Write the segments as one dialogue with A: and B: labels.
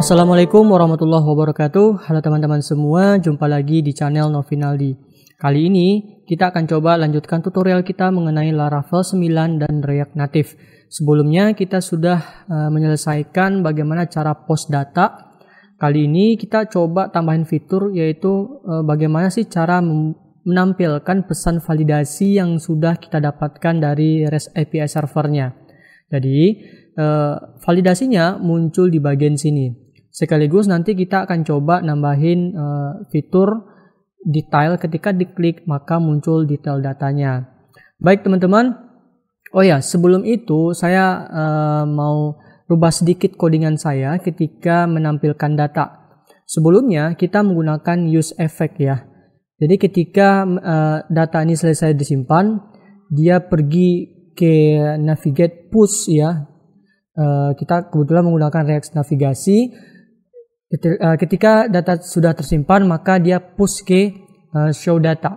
A: Assalamualaikum warahmatullahi wabarakatuh. Halo teman-teman semua, jumpa lagi di channel Novinaldi. Kali ini kita akan coba lanjutkan tutorial kita mengenai Laravel 9 dan React Native. Sebelumnya kita sudah menyelesaikan bagaimana cara post data. Kali ini kita coba tambahin fitur, yaitu bagaimana sih cara menampilkan pesan validasi yang sudah kita dapatkan dari REST API servernya. Jadi validasinya muncul di bagian sini. Sekaligus nanti kita akan coba nambahin fitur detail. Ketika diklik maka muncul detail datanya. Baik teman-teman. Oh ya, sebelum itu saya mau rubah sedikit codingan saya ketika menampilkan data. Sebelumnya kita menggunakan use effect ya. Jadi ketika data ini selesai disimpan, dia pergi ke navigate push ya. Kita kebetulan menggunakan React navigasi. Ketika data sudah tersimpan maka dia push ke show data.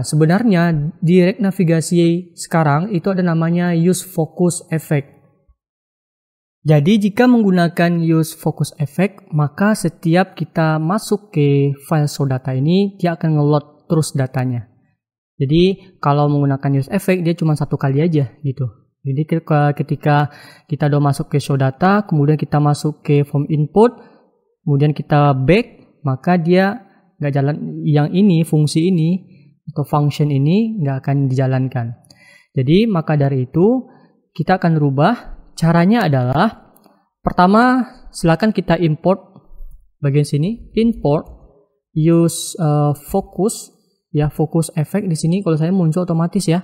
A: Sebenarnya di React navigasi sekarang itu ada namanya use focus effect. Jadi jika menggunakan use focus effect, maka setiap kita masuk ke file show data ini dia akan nge-load terus datanya. Jadi kalau menggunakan use effect dia cuma satu kali aja gitu. Jadi ketika kita udah masuk ke show data, kemudian kita masuk ke form input, kemudian kita back, maka dia nggak jalan, yang ini, fungsi ini atau function ini nggak akan dijalankan. Jadi maka dari itu kita akan rubah. Caranya adalah pertama silakan kita import bagian sini, import use focus ya, focus effect di sini kalau saya muncul otomatis ya,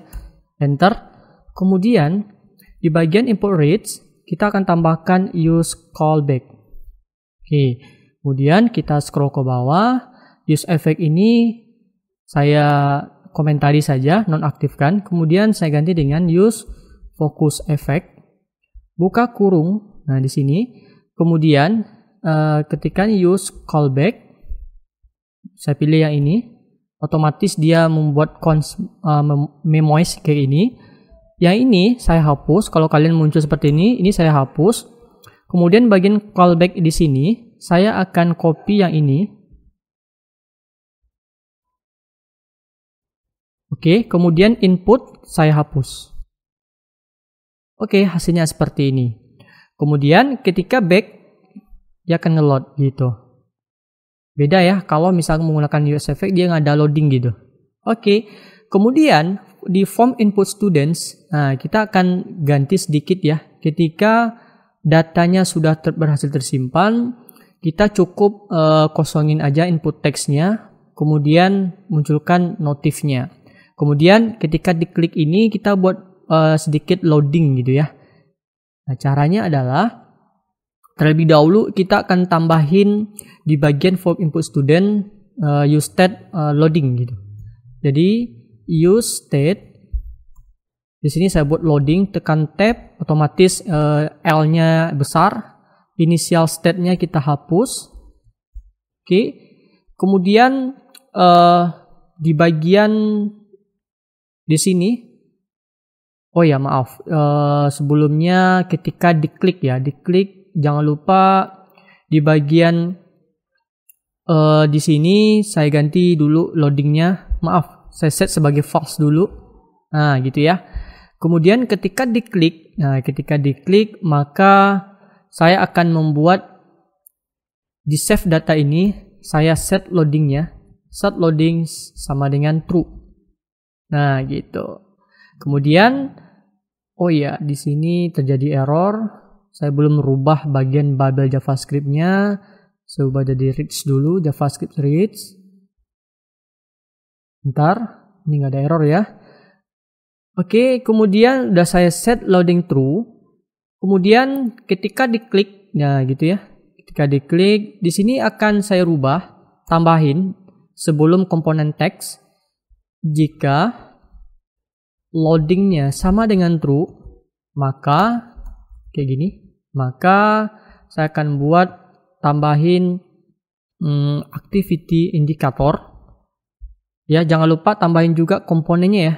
A: enter. Kemudian di bagian import reads kita akan tambahkan use callback. Oke, kemudian kita scroll ke bawah. Use effect ini saya komentari saja, nonaktifkan. Kemudian saya ganti dengan use focus effect. Buka kurung. Nah di sini. Kemudian ketika use callback, saya pilih yang ini. Otomatis dia membuat memoize kayak ini. Yang ini saya hapus. Kalau kalian muncul seperti ini saya hapus. Kemudian bagian callback di sini saya akan copy yang ini. Oke, kemudian input saya hapus. Oke, hasilnya seperti ini. Kemudian ketika back dia akan nge-load gitu. Beda ya kalau misalnya menggunakan use effect dia nggak ada loading gitu. Oke, kemudian di form input students, kita akan ganti sedikit ya. Ketika datanya sudah berhasil tersimpan, kita cukup kosongin aja input text-nya, kemudian munculkan notifnya. Kemudian ketika diklik ini kita buat sedikit loading gitu ya. Nah, caranya adalah terlebih dahulu kita akan tambahin di bagian form input student use state loading gitu. Jadi use state di sini saya buat loading, tekan tab, otomatis L-nya besar, initial state-nya kita hapus. Oke. Kemudian di bagian di sini, oh ya maaf, sebelumnya ketika diklik ya, diklik jangan lupa di bagian di sini saya ganti dulu loadingnya, maaf, saya set sebagai false dulu. Nah, gitu ya. Kemudian ketika diklik, maka saya akan membuat di save data ini saya set loadingnya, set loading sama dengan true. Nah, gitu. Kemudian oh ya, di sini terjadi error. Saya belum merubah bagian bubble JavaScript-nya. Saya ubah jadi reads dulu, JavaScript reads. Bentar, ini nggak ada error ya. Oke, kemudian udah saya set loading true. Kemudian ketika diklik, nah gitu ya. Ketika diklik, di sini akan saya rubah, tambahin sebelum komponen text. Jika loadingnya sama dengan true, maka kayak gini. Maka saya akan buat tambahin activity indicator. Ya, jangan lupa tambahin juga komponennya ya.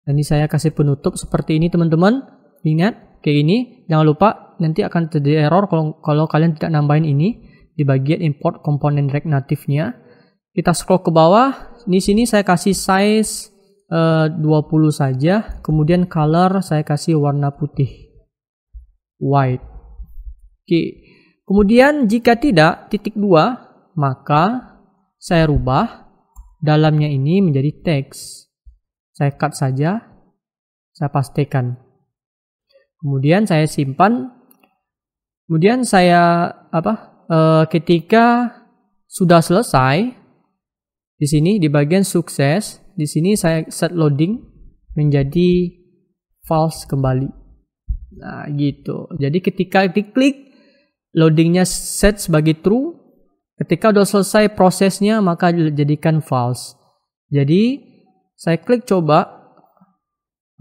A: Ini saya kasih penutup seperti ini teman-teman. Ingat, kayak ini. Jangan lupa nanti akan terjadi error kalau kalian tidak nambahin ini di bagian import komponen React Native-nya. Kita scroll ke bawah. Di sini saya kasih size 20 saja. Kemudian color saya kasih warna putih, white. Oke. Kemudian jika tidak, titik 2, maka saya rubah dalamnya ini menjadi teks. Saya cut saja, saya pastekan. Kemudian saya simpan. Kemudian saya ketika sudah selesai, di sini di bagian sukses, di sini saya set loading menjadi false kembali. Nah, gitu. Jadi ketika diklik, loadingnya set sebagai true. Ketika sudah selesai prosesnya, maka dijadikan false. Jadi saya klik coba.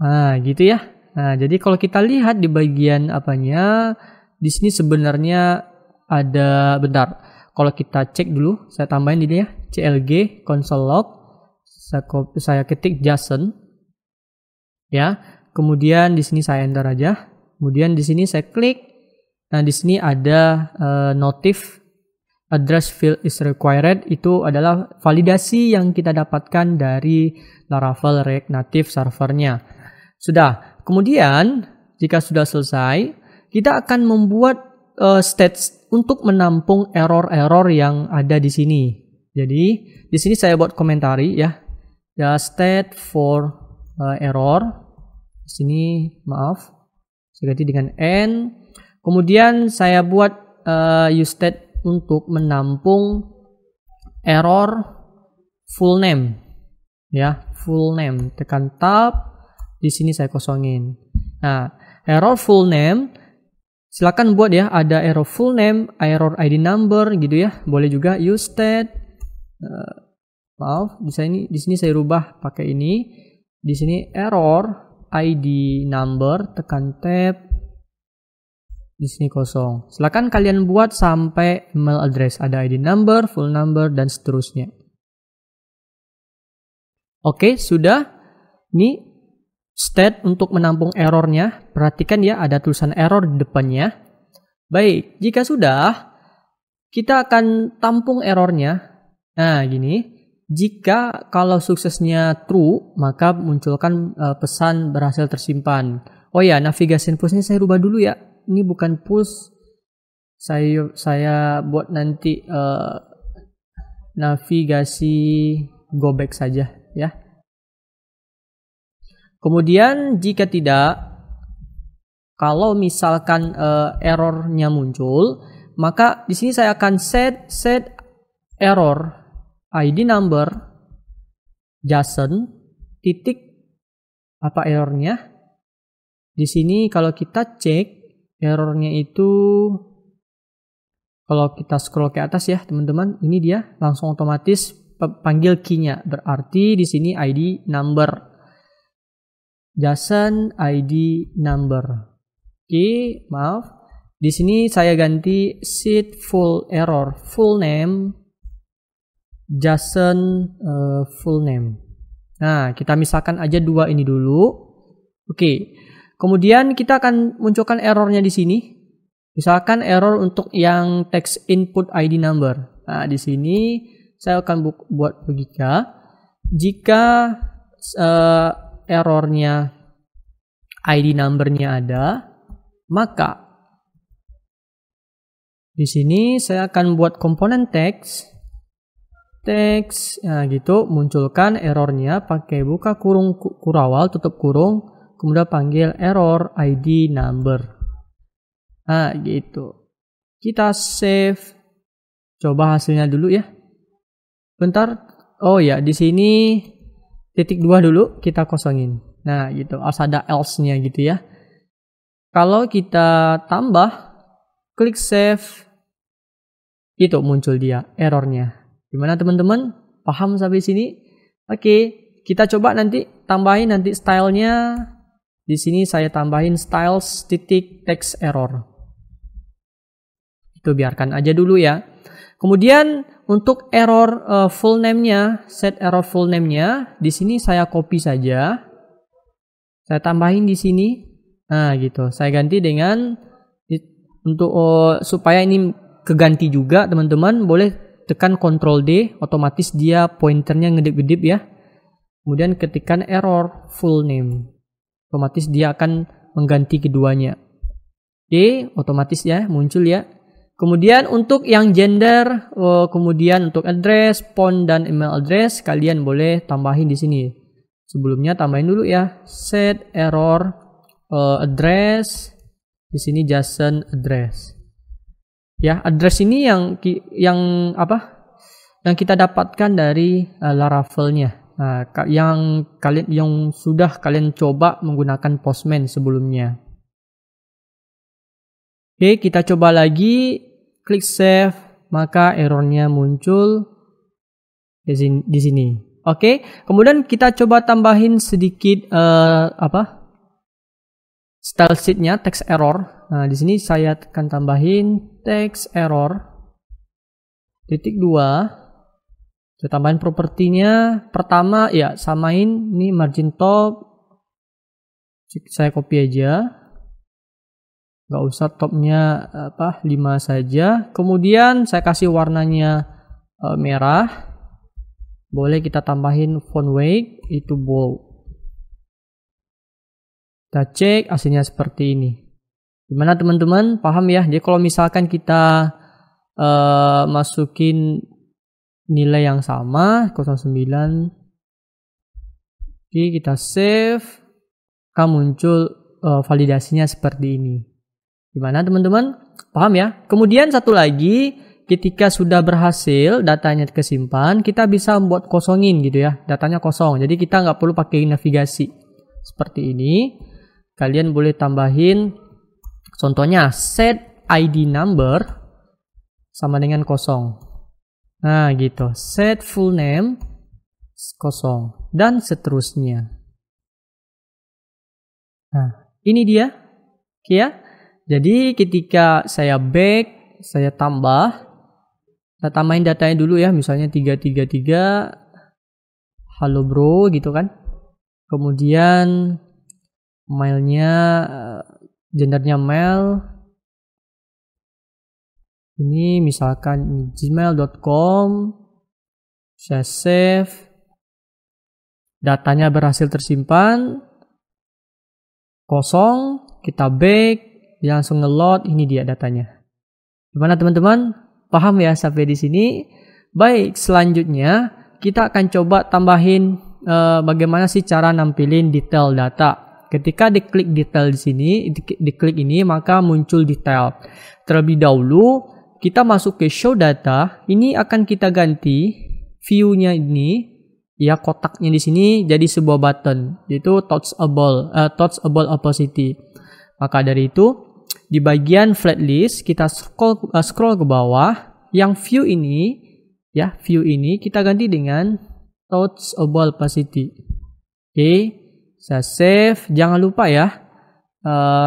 A: Nah, gitu ya. Nah, jadi kalau kita lihat di bagian apanya, di sini sebenarnya ada, bentar. Kalau kita cek dulu, saya tambahin ini ya, CLG console log. Saya ketik JSON. Ya. Kemudian di sini saya enter aja. Kemudian di sini saya klik. Nah, di sini ada notif address field is required. Itu adalah validasi yang kita dapatkan dari Laravel React Native servernya. Sudah. Kemudian jika sudah selesai, kita akan membuat stats untuk menampung error-error yang ada di sini. Jadi di sini saya buat komentari ya. Ya, stat for error. Di sini maaf, saya ganti dengan n. Kemudian saya buat use stat untuk menampung error full name. Ya, full name. Tekan tab. Di sini saya kosongin. Nah, error full name, silakan buat ya, ada error full name, error ID number gitu ya. Boleh juga use stat. Maaf, di sini saya rubah pakai ini. Di sini error ID number, tekan tab. Di sini kosong. Silakan kalian buat sampai email address, ada ID number, full number dan seterusnya. Oke, sudah. Ini stat untuk menampung errornya. Perhatikan ya, ada tulisan error di depannya. Baik, jika sudah, kita akan tampung errornya. Nah, gini. Jika kalau suksesnya true, maka munculkan pesan berhasil tersimpan. Oh ya, navigasi pushnya saya rubah dulu ya. Ini bukan push. Saya buat nanti navigasi go back saja ya. Kemudian jika tidak, kalau misalkan errornya muncul, maka di sini saya akan set error ID number JSON titik apa errornya. Di sini kalau kita cek errornya itu, kalau kita scroll ke atas ya teman-teman, ini dia langsung otomatis panggil key-nya. Berarti di sini ID number. JSON ID number. Oke, maaf. Di sini saya ganti set full error full name JSON full name. Nah, kita misalkan aja dua ini dulu. Oke. Kemudian kita akan munculkan errornya di sini. Misalkan error untuk yang text input ID number. Nah, di sini saya akan buat logika. Jika errornya ID numbernya ada, maka di sini saya akan buat komponen text, nah gitu, munculkan errornya pakai buka kurung kurawal, tutup kurung, kemudian panggil error ID number. Nah gitu. Kita save, coba hasilnya dulu ya. Bentar. Oh ya, di sini titik 2 dulu kita kosongin. Nah gitu, harus ada else-nya gitu ya. Kalau kita tambah, klik save, itu muncul dia errornya. Gimana teman-teman? Paham sampai sini? Oke, kita coba nanti tambahin nanti stylenya. Di sini saya tambahin styles titik text error. Itu biarkan aja dulu ya. Kemudian untuk error full name-nya, set error full name-nya, di sini saya copy saja. Saya tambahin di sini. Nah, gitu. Saya ganti dengan Untuk supaya ini keganti juga teman-teman, boleh tekan Ctrl D, otomatis dia pointernya ngedip-gedip ya. Kemudian ketikkan error full name, otomatis dia akan mengganti keduanya. Oke, otomatis ya muncul ya. Kemudian untuk yang gender, kemudian untuk address, phone dan email address, kalian boleh tambahin di sini. Sebelumnya tambahin dulu ya, set error address, di sini JSON address. Ya, address ini yang kita dapatkan dari Laravel-nya. Nah, yang sudah kalian coba menggunakan Postman sebelumnya. Oke, kita coba lagi, klik save, maka errornya muncul di sini. Oke, kemudian kita coba tambahin sedikit style sheet-nya, text error. Nah, di sini saya akan tambahin text error .2. Saya tambahin propertinya. Pertama ya samain ini margin top. Saya copy aja. Nggak usah topnya 5 saja. Kemudian saya kasih warnanya merah. Boleh kita tambahin font weight itu bold. Kita cek hasilnya seperti ini. Gimana teman-teman? Paham ya? Jadi kalau misalkan kita masukin nilai yang sama 09, oke, kita save, akan muncul validasinya seperti ini. Gimana teman-teman? Paham ya? Kemudian satu lagi, ketika sudah berhasil datanya kesimpan, kita bisa membuat kosongin gitu ya, datanya kosong. Jadi kita nggak perlu pakai navigasi seperti ini. Kalian boleh tambahin, contohnya set ID number sama dengan kosong. Nah gitu, set full name kosong dan seterusnya. Nah ini dia, oke ya. Jadi ketika saya back, saya kita tambahin datanya dulu ya, misalnya 333 halo bro gitu kan. Kemudian mailnya, gendernya mail, ini misalkan gmail.com. Saya save, datanya berhasil tersimpan kosong, kita back, dia langsung nge-load. Ini dia datanya. Gimana teman-teman? Paham ya sampai di sini? Baik, selanjutnya kita akan coba tambahin bagaimana sih cara nampilin detail data. Ketika diklik detail di sini, diklik ini, maka muncul detail. Terlebih dahulu kita masuk ke show data. Ini akan kita ganti view-nya ini, ya kotaknya di sini jadi sebuah button, yaitu touchable opacity. Maka dari itu di bagian flat list kita scroll ke bawah, yang view ini kita ganti dengan touchable opacity. Oke. Saya save, jangan lupa ya,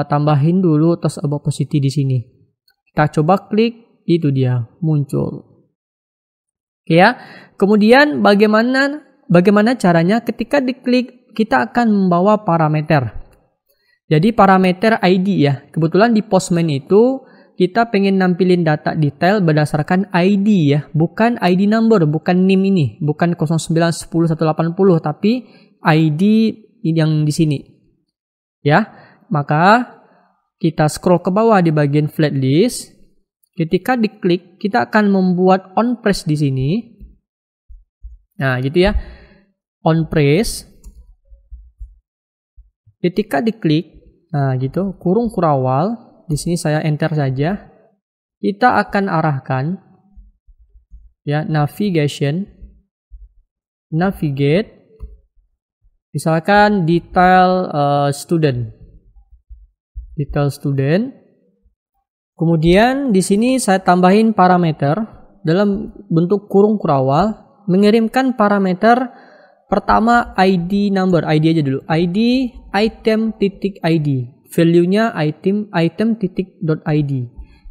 A: tambahin dulu touchable opacity di sini. Kita coba klik, itu dia muncul. Oke ya. Kemudian bagaimana caranya? Ketika diklik, kita akan membawa parameter. Jadi parameter ID ya. Kebetulan di Postman itu kita pengen nampilin data detail berdasarkan ID ya, bukan ID number, bukan NIM ini, bukan 0910 180, tapi ID yang di sini. Ya, maka kita scroll ke bawah di bagian flat list. Ketika diklik, kita akan membuat on press di sini. Nah, gitu ya. On press. Ketika diklik, nah gitu, kurung kurawal. Di sini saya enter saja. Kita akan arahkan ya navigate. Misalkan detail student. Kemudian di sini saya tambahin parameter dalam bentuk kurung kurawal, mengirimkan parameter pertama ID number, ID aja dulu. ID item.id. Value-nya item.id.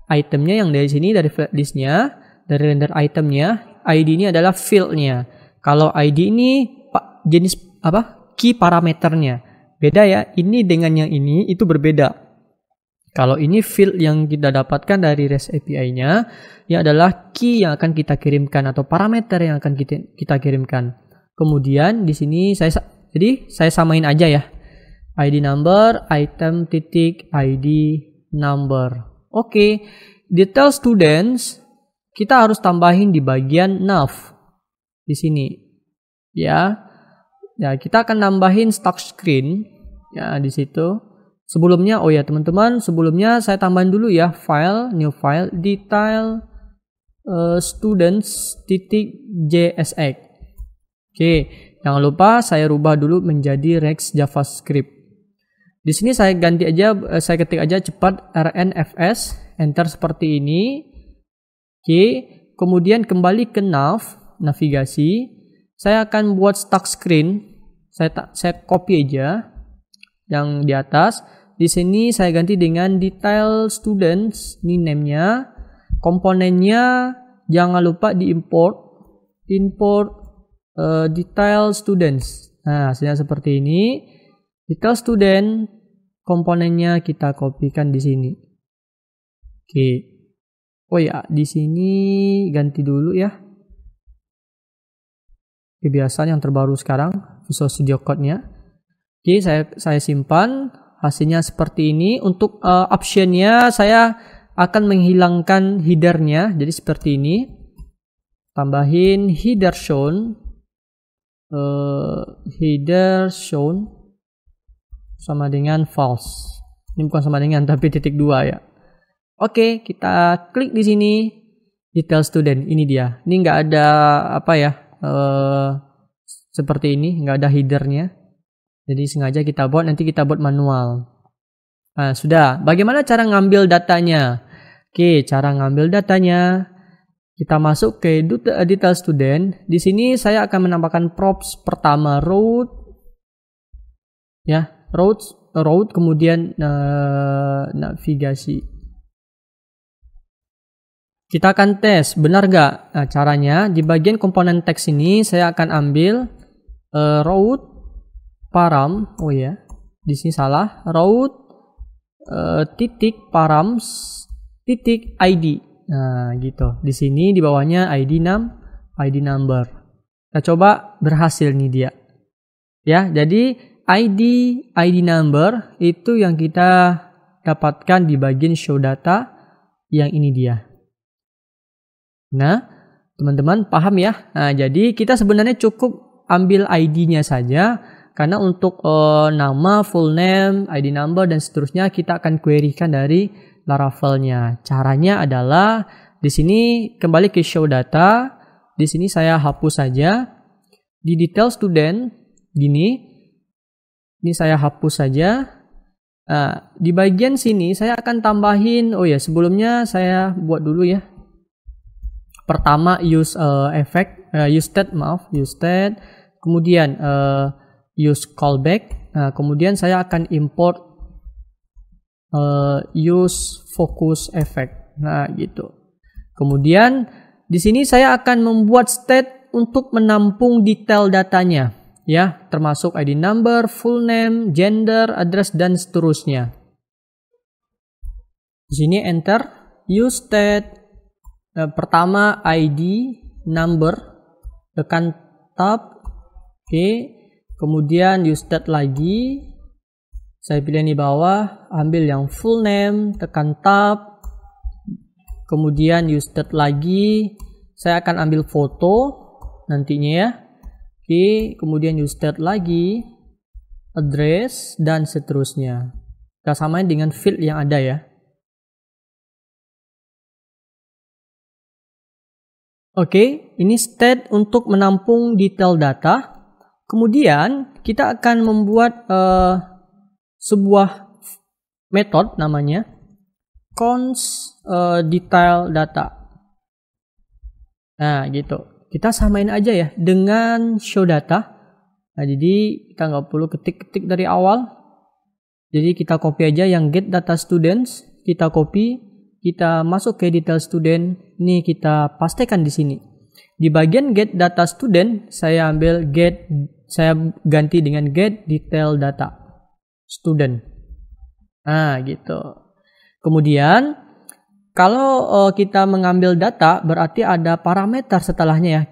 A: Itemnya yang dari sini, dari flat list-nya, dari render itemnya, ID ini adalah field-nya. Kalau ID ini jenis key parameternya. Beda ya, ini dengan yang ini itu berbeda. Kalau ini field yang kita dapatkan dari REST API-nya, ya adalah key yang akan kita kirimkan atau parameter yang akan kita kirimkan. Kemudian di sini saya samain aja ya. ID number, item titik ID number. Oke, detail students kita harus tambahin di bagian nav di sini. Ya, kita akan nambahin start screen ya di situ. Sebelumnya, oh ya teman-teman, sebelumnya saya tambahin dulu ya file, new file, detail students.jsx. Oke, jangan lupa saya rubah dulu menjadi Rex JavaScript. Di sini saya ganti aja, saya ketik aja cepat rnfs, enter seperti ini. Oke, kemudian kembali ke navigasi. Saya akan buat start screen. Saya copy aja yang di atas. Di sini saya ganti dengan detail students, ini name-nya. Komponennya jangan lupa diimport. Import detail students. Nah, hasilnya seperti ini. Detail student, komponennya kita kopikan di sini. Oke. Oh ya, di sini ganti dulu ya. Kebiasaan yang terbaru sekarang, Visual Studio Code-nya. Oke, saya simpan. Hasilnya seperti ini. Untuk option-nya saya akan menghilangkan header-nya. Jadi seperti ini. Tambahin header shown. Header shown sama dengan false. Ini bukan sama dengan tapi titik 2 ya. Oke, kita klik di sini. Detail student. Ini dia. Ini nggak ada apa ya. Seperti ini. Nggak ada header-nya. Jadi sengaja kita buat, nanti kita buat manual. Nah, sudah. Bagaimana cara ngambil datanya? Oke, cara ngambil datanya. Kita masuk ke detail student. Di sini saya akan menambahkan props pertama route. Ya, route kemudian navigasi. Kita akan tes, benar nggak? Nah, caranya di bagian komponen teks ini saya akan ambil route param, oh ya, di sini salah, route titik params titik ID. Nah, gitu. Di sini di bawahnya ID number. Kita coba berhasil nih dia. Ya, jadi ID number itu yang kita dapatkan di bagian show data yang ini dia. Nah, teman-teman paham ya? Nah, jadi kita sebenarnya cukup ambil ID-nya saja. Karena untuk nama, full name, ID number, dan seterusnya kita akan querykan dari Laravel-nya. Caranya adalah di sini kembali ke show data. Di sini saya hapus saja. Di detail student, gini. Ini saya hapus saja. Nah, di bagian sini saya akan tambahin, oh ya sebelumnya saya buat dulu ya. Pertama use state. Kemudian use callback. Nah, kemudian saya akan import use focus effect. Nah, gitu. Kemudian di sini saya akan membuat state untuk menampung detail datanya, ya, termasuk ID number, full name, gender, address, dan seterusnya. Di sini enter use state. Pertama ID number, tekan tab. Oke. Kemudian use state lagi. Saya pilih di bawah, ambil yang full name, tekan tab. Kemudian use state lagi. Saya akan ambil foto nantinya ya. Oke, kemudian use state lagi, address, dan seterusnya. Kita samain dengan field yang ada ya. Oke, ini state untuk menampung detail data. Kemudian kita akan membuat sebuah metode namanya const detail data. Nah, gitu. Kita samain aja ya dengan show data. Nah, jadi kita nggak perlu ketik-ketik dari awal. Jadi kita copy aja yang get data students. Kita copy, kita masuk ke detail student. Ini kita pastikan di sini. Di bagian get data student, saya ganti dengan get detail data student. Nah, gitu. Kemudian kalau kita mengambil data berarti ada parameter setelahnya ya.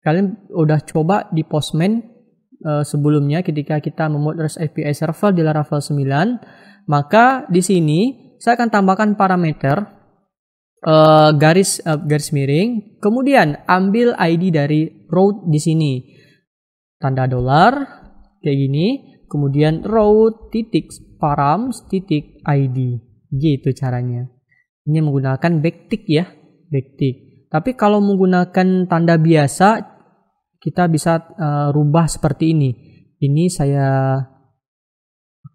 A: Kalian udah coba di Postman sebelumnya ketika kita membuat REST API server di Laravel 9, maka di sini saya akan tambahkan parameter garis miring, kemudian ambil ID dari route di sini, tanda dolar kayak gini, kemudian route titik params titik ID, gitu caranya. Ini menggunakan backtick ya, backtick. Tapi kalau menggunakan tanda biasa kita bisa rubah seperti ini. Ini saya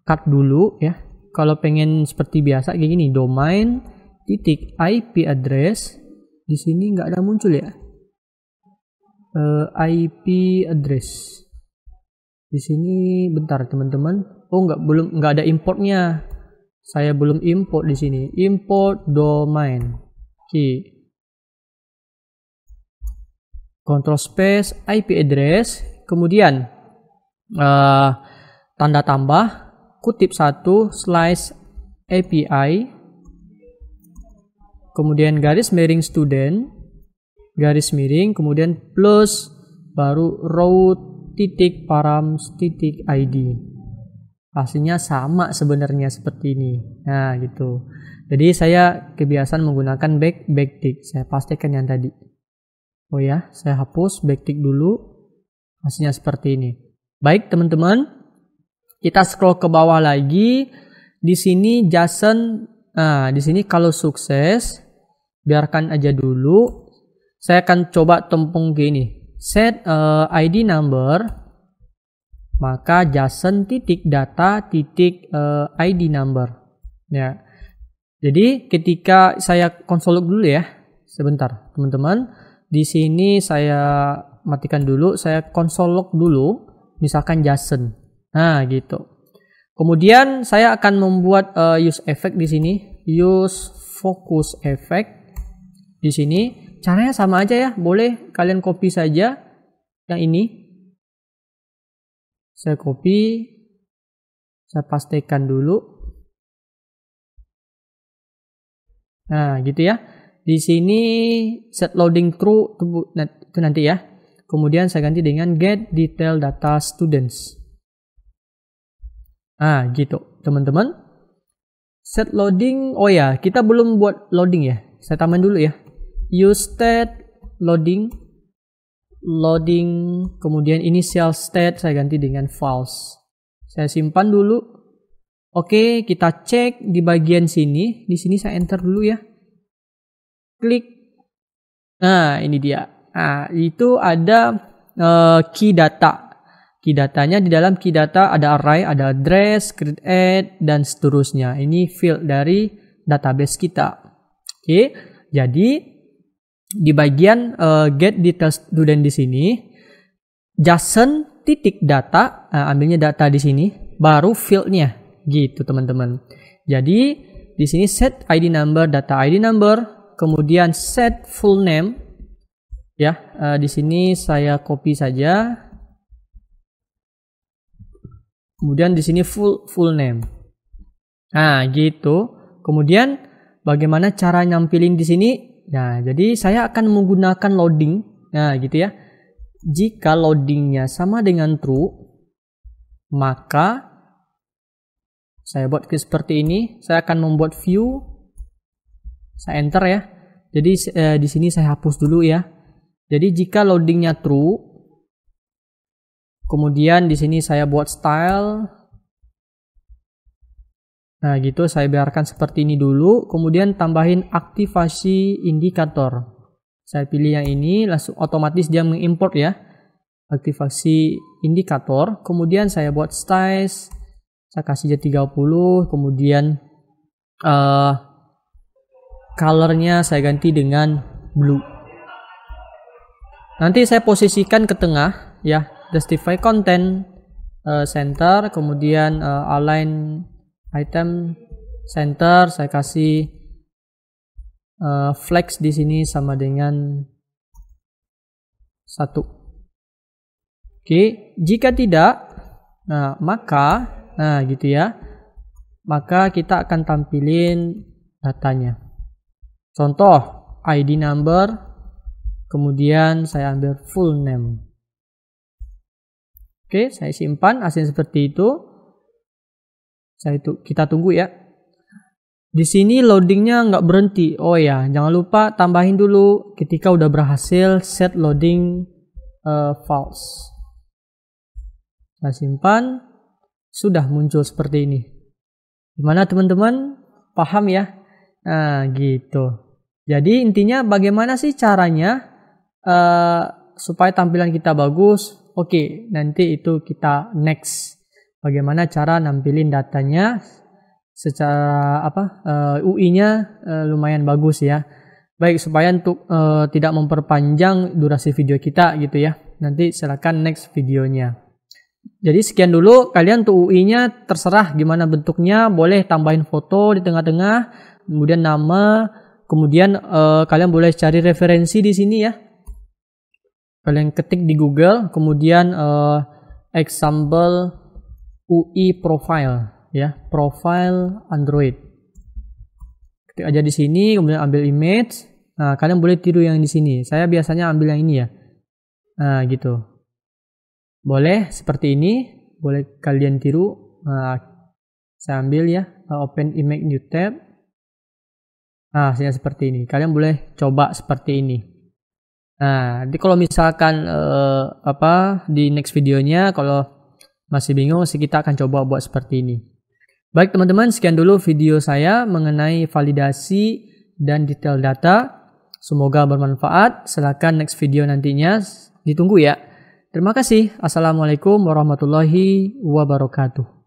A: cut dulu ya. Kalau pengen seperti biasa kayak gini, domain titik IP address, di sini nggak ada muncul ya. IP address di sini, bentar teman-teman. Oh nggak ada importnya. Saya belum import di sini. Import domain. Oke. Control space IP address, kemudian tanda tambah kutip 1 slash API, kemudian garis miring student, garis miring, kemudian plus, baru route titik params titik ID. Hasilnya sama sebenarnya seperti ini. Nah gitu. Jadi saya kebiasaan menggunakan backtick. Saya pastikan yang tadi. Oh ya, saya hapus backtick dulu. Hasilnya seperti ini. Baik teman-teman, kita scroll ke bawah lagi. Di sini JSON. Nah, di sini kalau sukses, biarkan aja dulu. Saya akan coba tempung ke ini. Set ID number, maka JSON titik data titik ID number. Ya. Jadi ketika saya konsol dulu ya, sebentar teman-teman. Di sini saya matikan dulu, saya konsol log dulu, misalkan JSON. Nah, gitu. Kemudian saya akan membuat use effect di sini, use focus effect di sini. Caranya sama aja ya, boleh kalian copy saja yang ini. Saya copy, saya pastikan dulu. Nah, gitu ya. Di sini set loading true itu nanti ya. Kemudian saya ganti dengan get detail data students. Nah, gitu teman-teman. Set loading, oh ya, kita belum buat loading ya. Saya tambahin dulu ya. Use state loading, kemudian initial state saya ganti dengan false. Saya simpan dulu. Oke, kita cek di bagian sini. Di sini saya enter dulu ya. Klik. Nah, ini dia. Nah, itu ada key data. Key datanya, di dalam key data ada array, ada address, create add, dan seterusnya. Ini field dari database kita. Oke, jadi di bagian get detail student di sini, JSON titik data, ambilnya data di sini, baru fieldnya, gitu teman-teman. Jadi di sini set ID number, data ID number. Kemudian set full name, ya. Di sini saya copy saja. Kemudian di sini full name. Nah, gitu. Kemudian bagaimana cara nampilin di sini? Nah, jadi saya akan menggunakan loading. Nah, gitu ya. Jika loadingnya sama dengan true, maka saya buat seperti ini. Saya akan membuat view. Saya enter ya. Jadi di sini saya hapus dulu ya. Jadi jika loadingnya true, kemudian di sini saya buat style. Nah, gitu saya biarkan seperti ini dulu. Kemudian tambahin aktivasi indikator. Saya pilih yang ini, langsung otomatis dia mengimport ya. Aktivasi indikator. Kemudian saya buat size. Saya kasih aja 30. Kemudian colornya saya ganti dengan blue. Nanti saya posisikan ke tengah ya. Justify content center, kemudian align item center, saya kasih flex di sini sama dengan 1. Oke, jika tidak, nah gitu ya. Maka kita akan tampilin datanya. Contoh ID number, kemudian saya ambil full name. Oke, saya simpan hasil seperti itu. Kita tunggu ya. Di sini loadingnya nggak berhenti. Oh ya, jangan lupa tambahin dulu ketika udah berhasil set loading false. Saya simpan, sudah muncul seperti ini. Gimana teman-teman? Paham ya? Nah, gitu. Jadi intinya bagaimana sih caranya supaya tampilan kita bagus? Oke, nanti itu kita next. Bagaimana cara nampilin datanya secara UI-nya lumayan bagus ya. Baik, supaya untuk tidak memperpanjang durasi video kita gitu ya. Nanti silakan next videonya. Jadi sekian dulu, kalian untuk UI-nya terserah gimana bentuknya, boleh tambahin foto di tengah-tengah, kemudian nama, kemudian kalian boleh cari referensi di sini ya. Kalian ketik di Google, kemudian example UI profile ya, profile Android. Ketik aja di sini, kemudian ambil image. Nah, kalian boleh tiru yang di sini. Saya biasanya ambil yang ini ya. Nah, gitu. Boleh seperti ini, boleh kalian tiru. Nah, saya ambil ya, open image new tab. Nah, saya seperti ini. Kalian boleh coba seperti ini. Nah, jadi kalau misalkan di next videonya kalau masih bingung, kita akan coba buat seperti ini. Baik teman-teman, sekian dulu video saya mengenai validasi dan detail data. Semoga bermanfaat. Silakan next video nantinya ditunggu ya. Terima kasih. Assalamualaikum warahmatullahi wabarakatuh.